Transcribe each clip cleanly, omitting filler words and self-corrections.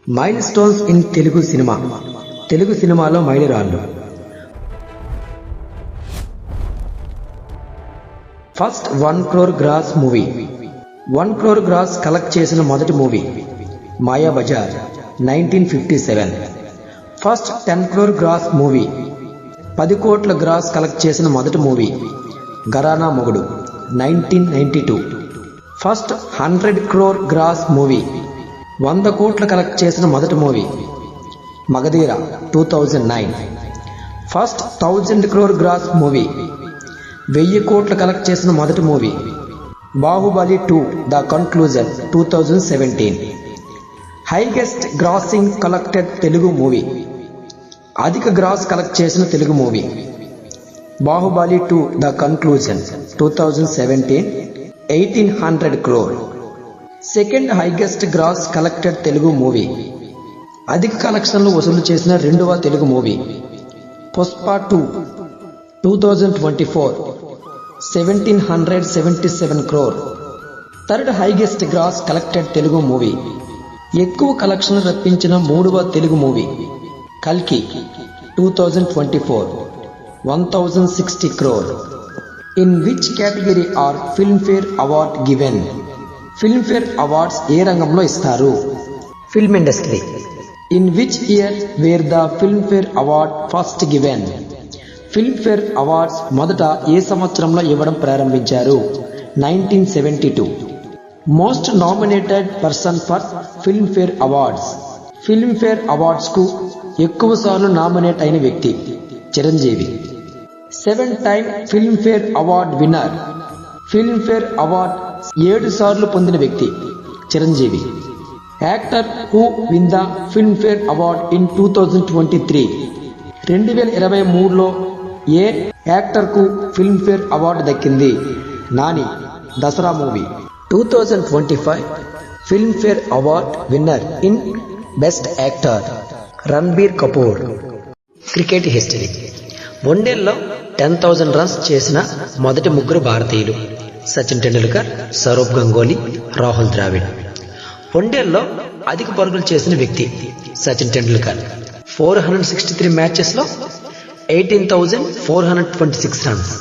Mile stones in Telugu cinema. Telugu సినిమాలో మైలురాళ్ళు. First 1 crore gross movie. 1 crore gross collect చేసిన మొదటి movie Mayabazar 1957. First 10 crore gross movie. 10 కోట్ల gross collect చేసిన మొదటి మూవీ ఘరానా మొగుడు 1992. First 100 crore gross movie. 100 కోట్ల కలెక్ట్ చేసిన మొదటి movie Magadheera 2009. First 1000 crore gross movie. 1000 కోట్ల కలెక్ట్ చేసిన మొదటి movie Baahubali 2 the conclusion 2017. Highest grossing collected Telugu movie. అధిక గ్రాస్ కలెక్ట్ చేసిన Telugu movie Baahubali 2 the conclusion 2017 1800 crore. Second highest gross collected Telugu movie. అధిక కలెక్షన్లు వసూలు చేసిన రెండవ Telugu movie Pushpa 2 2024 1777 crore. Third highest gross collected Telugu movie. ఎక్కువ కలెక్షన్లు రప్పించిన మూడవ తెలుగు మూవీ కల్కి 2024 1060 crore. In which category are Filmfare award given? Filmfare awards ఏ రంగంలో ఇస్తారు? Film industry. In which year were the Filmfare award first given? Filmfare awards మొదట ఏ సంవత్సరంలో ఇవ్వడం ప్రారంభించారు? 1972. Most nominated person for Filmfare awards. Filmfare awards కు ఎక్కువ సార్లు నామినేట్ అయిన వ్యక్తి Chiranjeevi. 7 time Filmfare award winner. Filmfare award 7 సార్లు పొందిన వ్యక్తి Chiranjeevi. Actor who win the Filmfare award in 2023. 2023లో A actor కు ఫిల్మ్ఫేర్ అవార్డు దక్కింది? Nani Dasara movie. 2025 Filmfare award winner in best actor Ranbir Kapoor. Cricket history. వన్డేల్లో 10,000 రన్స్ చేసిన మొదటి ముగ్గురు భారతీయులు సచిన్ టెండూల్కర్, సౌరవ్ గంగోలీ, రాహుల్ ద్రావిడ్. వన్డేల్లో అధిక పరుగులు చేసిన వ్యక్తి సచిన్ టెండూల్కర్ 463 మ్యాచెస్లో 18,426 రన్స్.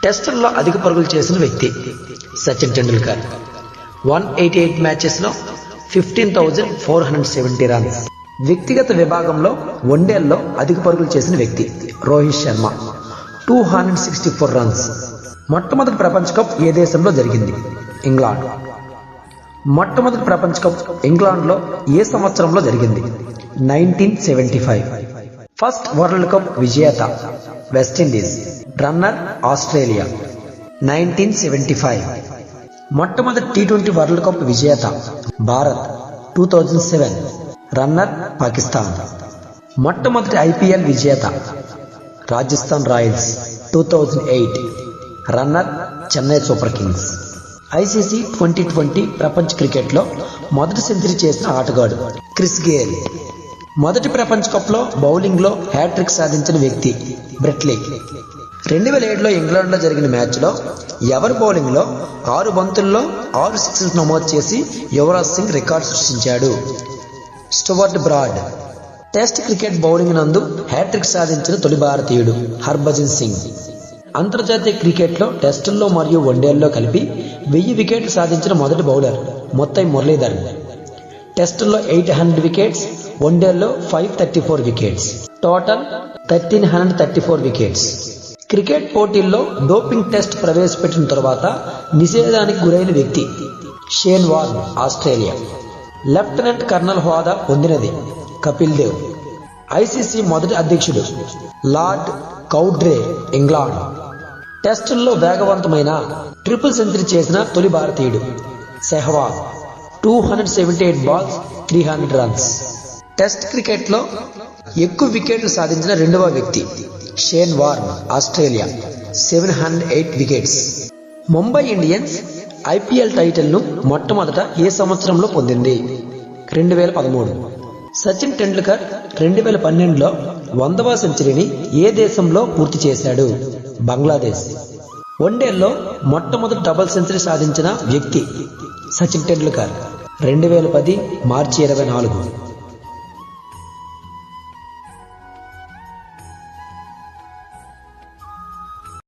టెస్టుల్లో అధిక పరుగులు చేసిన వ్యక్తి సచిన్ టెండూల్కర్ 188 మ్యాచెస్లో 15,470 రన్స్. వ్యక్తిగత విభాగంలో వన్డేల్లో అధిక పరుగులు చేసిన వ్యక్తి రోహిత్ శర్మ 264 రన్స్. మొట్టమొదటి ప్రపంచ కప్ ఏ దేశంలో జరిగింది? ఇంగ్లాండ్. మొట్టమొదటి ప్రపంచ కప్ ఇంగ్లాండ్లో ఏ సంవత్సరంలో జరిగింది? 1975. ఫస్ట్ వరల్డ్ కప్ విజేత వెస్టిండీస్. Runner Australia 1975. మొట్టమొదటి T20 వరల్డ్ కప్ విజేత భారత్ 2007. రన్నర్ పాకిస్తాన్. మొట్టమొదటి IPL విజేత Rajasthan Royals 2008. Runner Chennai super Kings. ICC 2020 ప్రపంచ క్రికెట్లో మొదటి సెంచరీ చేసిన ఆటగాడు క్రిస్ గేల్. మొదటి ప్రపంచ కప్లో బౌలింగ్లో హ్యాట్రిక్ సాధించిన వ్యక్తి బ్రెట్ లీ. 2007లో ఇంగ్లాండ్లో జరిగిన మ్యాచ్లో ఎవరి బౌలింగ్లో 6 బంతుల్లో 6 సిక్సెస్ నమోదు చేసి యువరాజ్ సింగ్ రికార్డు సృష్టించాడు? Stuart Broad. Test cricket bowling నందు హ్యాట్రిక్ సాధించిన తొలి భారతీయుడు హర్భజన్ సింగ్. అంతర్జాతీయ క్రికెట్లో టెస్టుల్లో మరియు వన్డేల్లో కలిపి 1000 వికెట్లు సాధించిన మొదటి బౌలర్ మొత్తై మురళీధరన్. టెస్టుల్లో 800 వికెట్స్, వన్డేల్లో 534 వికెట్స్. Total 1334 wickets. క్రికెట్ పోటీల్లో డోపింగ్ టెస్ట్ ప్రవేశపెట్టిన తర్వాత నిషేధానికి గురైన వ్యక్తి Shane Warne Australia. Lieutenant colonel హోదా పొందినది కపిల్ దేవ్. ICC మొదటి అధ్యక్షుడు లార్డ్ కౌడ్రే ఇంగ్లాండ్. టెస్టుల్లో వేగవంతమైన ట్రిపుల్ సెంచరీ చేసిన తొలి భారతీయుడు సెహ్వాగ్ 278 బాల్స్ 300 రన్స్. టెస్ట్ క్రికెట్లో ఎక్కువ వికెట్లు సాధించిన రెండవ వ్యక్తి Shane Warne Australia 708 wickets. Mumbai Indians IPL టైటిల్ను మొట్టమొదట ఏ సంవత్సరంలో పొందింది? 2013. సచిన్ టెండూల్కర్ 2012లో 100వ సెంచరీని ఏ దేశంలో పూర్తి చేశాడు? బంగ్లాదేశ్. వన్డేల్లో మొట్టమొదటి డబుల్ సెంచరీ సాధించిన వ్యక్తి సచిన్ టెండూల్కర్ 2010 మార్చి 24.